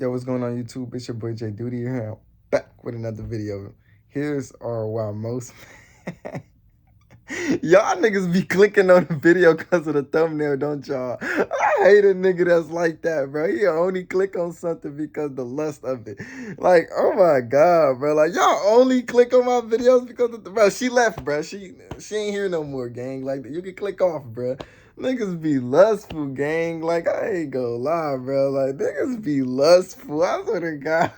Yo, what's going on YouTube? It's your boy Jayyduty here, back with another video. Here's our why most y'all niggas be clicking on the video because of the thumbnail, don't y'all? I hate a nigga that's like that, bro. He only click on something because the lust of it. Like, oh my god, bro. Like, y'all only click on my videos because of the bro. She left, bro. She ain't here no more, gang. Like, you can click off, bro. Niggas be lustful, gang. Like, I ain't gonna lie, bro. Like, niggas be lustful. I swear to God.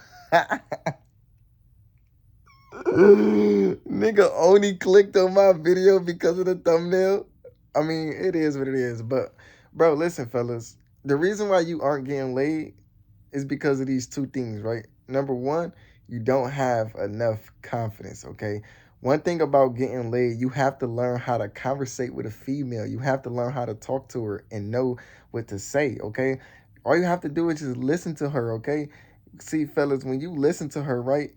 Nigga only clicked on my video because of the thumbnail. I mean, it is what it is. But, bro, listen, fellas. The reason why you aren't getting laid is because of these two things, right? Number one, you don't have enough confidence, okay? One thing about getting laid, you have to learn how to conversate with a female. You have to learn how to talk to her and know what to say, okay? All you have to do is just listen to her, okay? See, fellas, when you listen to her, right,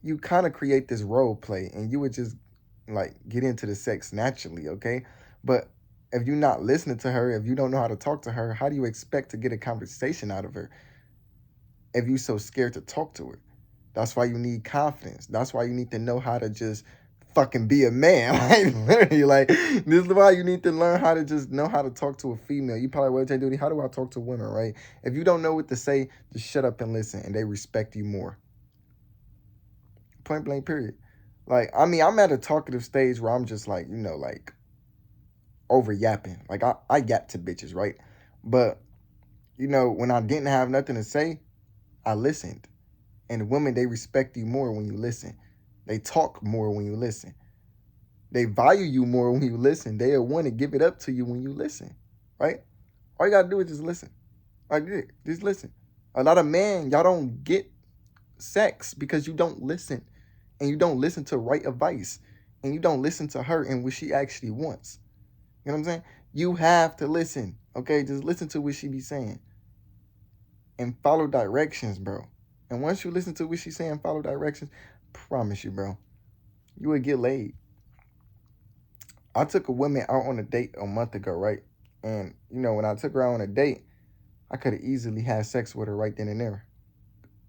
you kind of create this role play and you would just like get into the sex naturally, okay? But if you're not listening to her, if you don't know how to talk to her, how do you expect to get a conversation out of her if you're so scared to talk to her? That's why you need confidence. That's why you need to know how to just fucking be a man. Like, literally, like, this is why you need to learn how to just know how to talk to a female. You probably, well, Jayyduty, how do I talk to women, right? If you don't know what to say, just shut up and listen, and they respect you more. Point blank, period. Like, I mean, I'm at a talkative stage where I'm just like, like over yapping. Like, I yap to bitches, right? But, when I didn't have nothing to say, I listened. And women, they respect you more when you listen. They talk more when you listen. They value you more when you listen. They'll want to give it up to you when you listen, right? All you got to do is just listen. Like, just listen. A lot of men, y'all don't get sex because you don't listen. And you don't listen to right advice. And you don't listen to her and what she actually wants. You know what I'm saying? You have to listen, okay? Just listen to what she be saying. And follow directions, bro. And once you listen to what she's saying, follow directions, promise you, bro, you would get laid. I took a woman out on a date a month ago, right? And, when I took her out on a date, I could have easily had sex with her right then and there.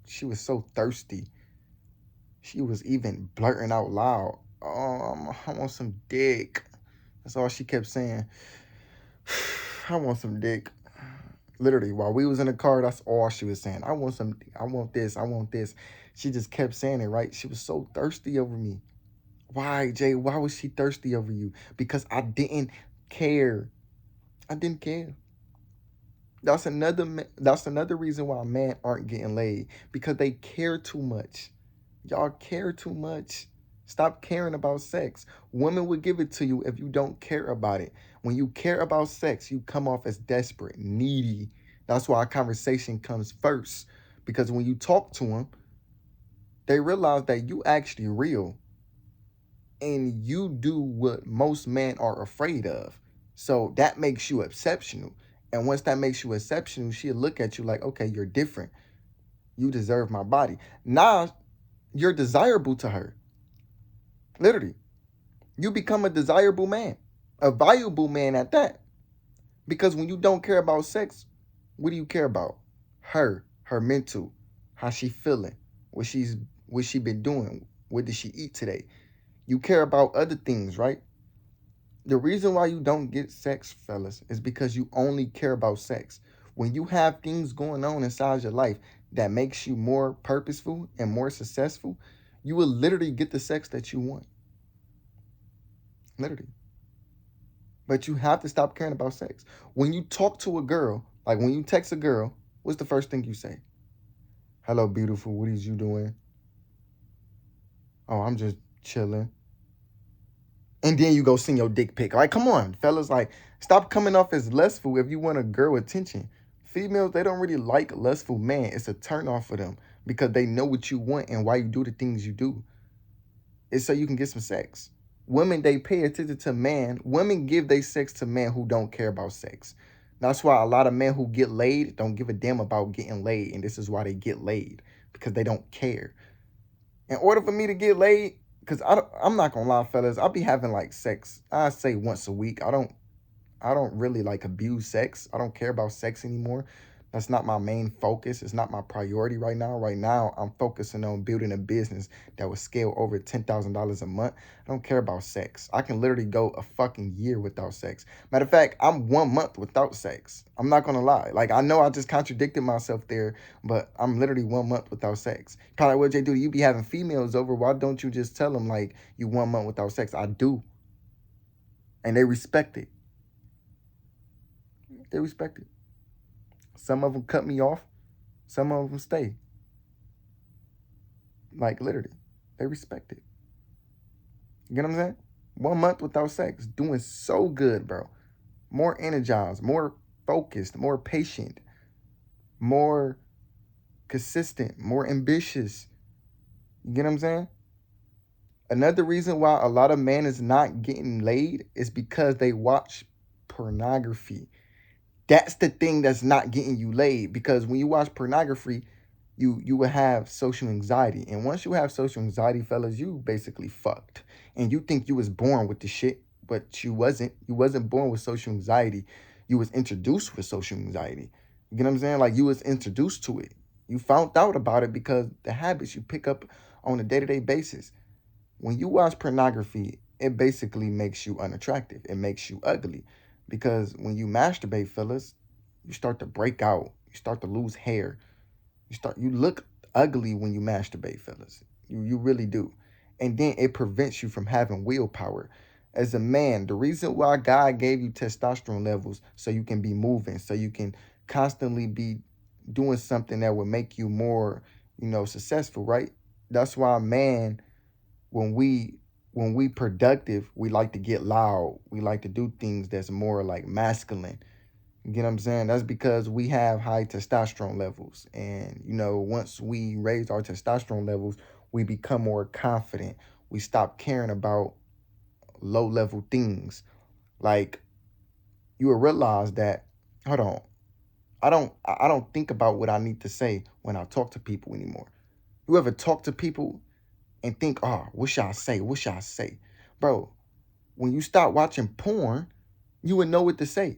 She was so thirsty. She was even blurting out loud, "Oh, I want some dick." That's all she kept saying. I want some dick. Literally, while we was in the car, that's all she was saying. I want some, I want this, I want this. She just kept saying it, right? She was so thirsty over me. Why, Jay? Why was she thirsty over you? Because I didn't care. I didn't care. That's another reason why men aren't getting laid. Because they care too much. Y'all care too much. Stop caring about sex. Women will give it to you if you don't care about it. When you care about sex, you come off as desperate, needy. That's why a conversation comes first. Because when you talk to them, they realize that you actually real. And you do what most men are afraid of. So that makes you exceptional. And once that makes you exceptional, she'll look at you like, okay, you're different. You deserve my body. Now, you're desirable to her. Literally. You become a desirable man. A valuable man at that. Because when you don't care about sex, what do you care about? Her mental, how she feeling, what she been doing, what did she eat today? You care about other things, right? The reason why you don't get sex, fellas, is because you only care about sex. When you have things going on inside your life that makes you more purposeful and more successful, you will literally get the sex that you want. Literally. But you have to stop caring about sex. When you talk to a girl, like when you text a girl, what's the first thing you say? "Hello, beautiful. What is you doing?" "Oh, I'm just chilling." And then you go send your dick pic. Like, come on, fellas. Like, stop coming off as lustful if you want a girl attention. Females, they don't really like lustful men. It's a turn off for them because they know what you want and why you do the things you do. It's so you can get some sex. Women, they pay attention to men. Women give their sex to men who don't care about sex. That's why a lot of men who get laid don't give a damn about getting laid. And this is why they get laid, because they don't care. In order for me to get laid, because I'm not gonna lie, fellas, I'll be having like sex, I say once a week. I don't really like abuse sex. I don't care about sex anymore. That's not my main focus. It's not my priority right now. Right now, I'm focusing on building a business that will scale over $10,000 a month. I don't care about sex. I can literally go a fucking year without sex. Matter of fact, I'm 1 month without sex. I'm not gonna lie. Like, I know I just contradicted myself there, but I'm literally 1 month without sex. Probably what Jayyduty, you be having females over. Why don't you just tell them like you 1 month without sex? I do, and they respect it. They respect it. Some of them cut me off. Some of them stay. Like, literally, they respect it. You get what I'm saying? 1 month without sex, doing so good, bro. More energized, more focused, more patient, more consistent, more ambitious. You get what I'm saying? Another reason why a lot of men is not getting laid is because they watch pornography. That's the thing that's not getting you laid, because when you watch pornography, you will have social anxiety. And once you have social anxiety, fellas, you basically fucked. And you think you was born with the shit, but you wasn't. You wasn't born with social anxiety. You was introduced with social anxiety. You get what I'm saying? Like, you was introduced to it. You found out about it because the habits you pick up on a day-to-day basis. When you watch pornography, it basically makes you unattractive. It makes you ugly. Because when you masturbate, fellas, you start to break out. You start to lose hair. You look ugly when you masturbate, fellas. You really do. And then it prevents you from having willpower. As a man, the reason why God gave you testosterone levels so you can be moving, so you can constantly be doing something that will make you more, successful, right? That's why, man, when we productive, we like to get loud. We like to do things that's more like masculine. You get what I'm saying? That's because we have high testosterone levels. And, once we raise our testosterone levels, we become more confident. We stop caring about low level things. Like, you will realize that, hold on, I don't think about what I need to say when I talk to people anymore. You ever talk to people and think, oh, what should I say? What should I say? Bro, when you start watching porn, you would know what to say.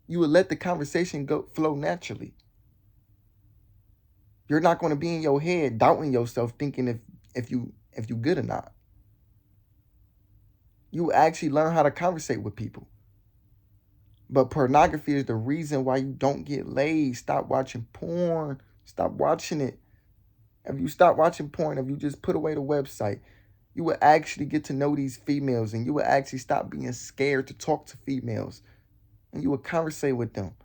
You would let the conversation flow naturally. You're not going to be in your head doubting yourself, thinking if you good or not. You actually learn how to conversate with people. But pornography is the reason why you don't get laid. Stop watching porn. Stop watching it. If you stop watching porn, if you just put away the website, you will actually get to know these females, and you will actually stop being scared to talk to females, and you will conversate with them.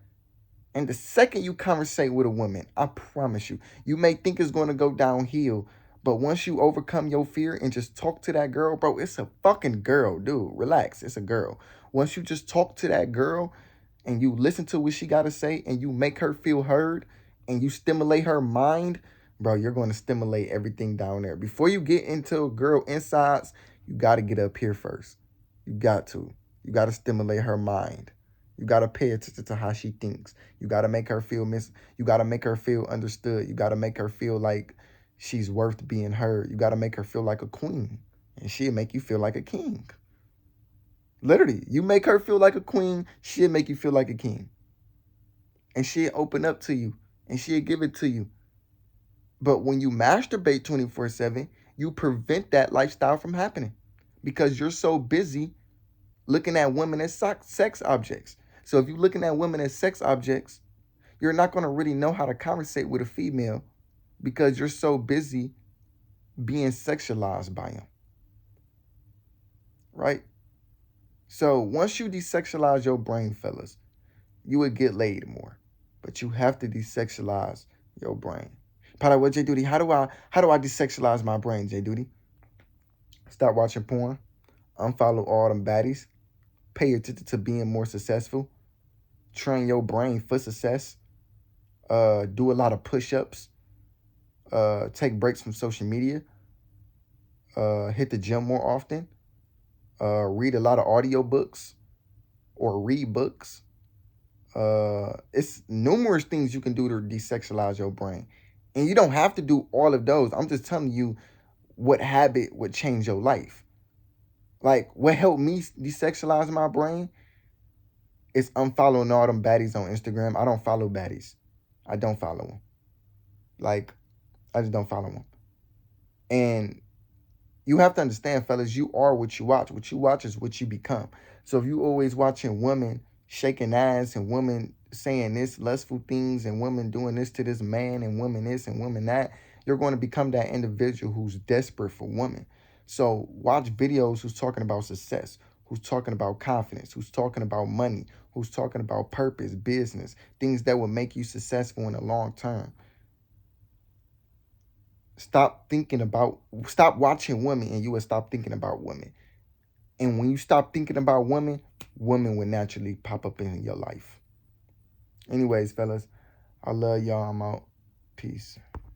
And the second you conversate with a woman, I promise you, you may think it's going to go downhill, but once you overcome your fear and just talk to that girl, bro, it's a fucking girl, dude. Relax, it's a girl. Once you just talk to that girl and you listen to what she got to say and you make her feel heard and you stimulate her mind, bro, you're going to stimulate everything down there. Before you get into a girl insides, you got to get up here first. You got to. You got to stimulate her mind. You got to pay attention to how she thinks. You got to make her feel you got to make her feel understood. You got to make her feel like she's worth being heard. You got to make her feel like a queen, and she'll make you feel like a king. Literally, you make her feel like a queen, she'll make you feel like a king. And she'll open up to you, and she'll give it to you. But when you masturbate 24/7, you prevent that lifestyle from happening because you're so busy looking at women as sex objects. So if you're looking at women as sex objects, you're not going to really know how to conversate with a female because you're so busy being sexualized by them. Right? So once you desexualize your brain, fellas, you would get laid more. But you have to desexualize your brain. Probably what, Jayyduty? How do I desexualize my brain, Jayyduty? Stop watching porn. Unfollow all them baddies. Pay attention to being more successful. Train your brain for success. Do a lot of push-ups. Take breaks from social media. Hit the gym more often. Read a lot of audiobooks or read books. It's numerous things you can do to desexualize your brain. And you don't have to do all of those. I'm just telling you what habit would change your life. Like, what helped me desexualize my brain is unfollowing all them baddies on Instagram. I don't follow baddies. I don't follow them. Like, I just don't follow them. And you have to understand, fellas, you are what you watch. What you watch is what you become. So if you always watching women shaking ass and women saying this lustful things and women doing this to this man and women this and women that, you're going to become that individual who's desperate for women. So watch videos who's talking about success, who's talking about confidence, who's talking about money, who's talking about purpose, business, things that will make you successful in the long term. Stop watching women and you will stop thinking about women. And when you stop thinking about women, women will naturally pop up in your life. Anyways, fellas, I love y'all. I'm out. Peace.